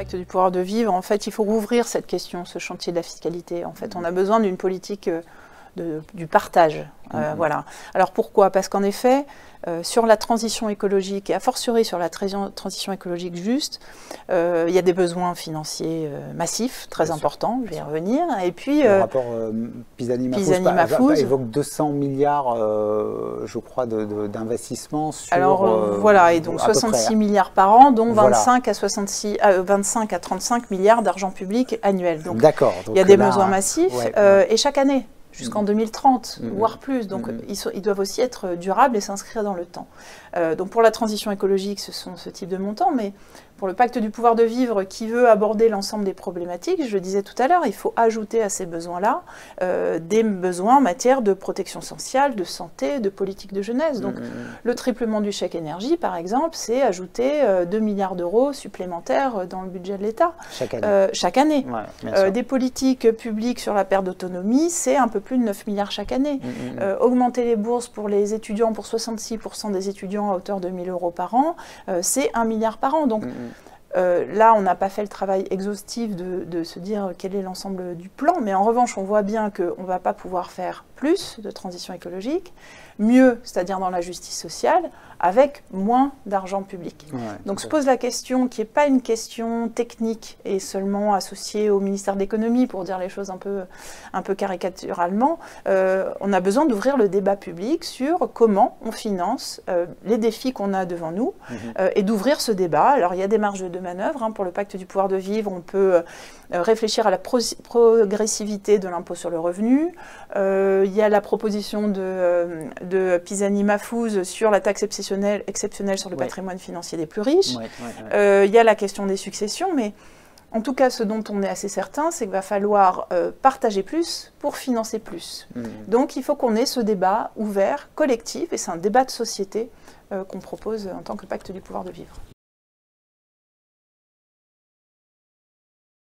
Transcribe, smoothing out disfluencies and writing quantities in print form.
pacte du pouvoir de vivre, en fait, il faut rouvrir cette question, ce chantier de la fiscalité. En fait, on a besoin d'une politique du partage. Voilà. Alors pourquoi? Parce qu'en effet, sur la transition écologique, et a fortiori sur la transition écologique juste, il y a des besoins financiers massifs, très importants, je vais y revenir. Et puis, le rapport Pisani-Mafous évoque 200 milliards, je crois, d'investissements sur... Alors voilà, et donc 66 milliards par an, dont 25 à 35 milliards d'argent public annuel. Donc il y a des besoins massifs, et chaque année, jusqu'en 2030, voire plus. Donc ils doivent aussi être durables et s'inscrire dans le temps. Donc pour la transition écologique, ce sont ce type de montants, mais pour le pacte du pouvoir de vivre qui veut aborder l'ensemble des problématiques, je le disais tout à l'heure, il faut ajouter à ces besoins-là des besoins en matière de protection sociale, de santé, de politique de jeunesse. Donc le triplement du chèque énergie, par exemple, c'est ajouter 2 milliards d'euros supplémentaires dans le budget de l'État. Chaque année. Ouais, des politiques publiques sur la perte d'autonomie, c'est un peu plus de 9 milliards chaque année. Augmenter les bourses pour les étudiants, pour 66% des étudiants à hauteur de 1 000 € par an, c'est 1 milliard par an. Donc là, on n'a pas fait le travail exhaustif de se dire quel est l'ensemble du plan, mais en revanche, on voit bien qu'on ne va pas pouvoir faire plus de transition écologique, mieux, c'est-à-dire dans la justice sociale, avec moins d'argent public. Donc se pose la question qui n'est pas une question technique et seulement associée au ministère de l'économie, pour dire les choses un peu caricaturalement. On a besoin d'ouvrir le débat public sur comment on finance les défis qu'on a devant nous et d'ouvrir ce débat. Alors il y a des marges de manœuvre pour le pacte du pouvoir de vivre. On peut réfléchir à la progressivité de l'impôt sur le revenu. Il y a la proposition de Pisani-Mafous sur la taxe exceptionnelle sur le patrimoine financier des plus riches. Il y a la question des successions, mais en tout cas, ce dont on est assez certain, c'est qu'il va falloir partager plus pour financer plus. Donc il faut qu'on ait ce débat ouvert, collectif, et c'est un débat de société qu'on propose en tant que pacte du pouvoir de vivre.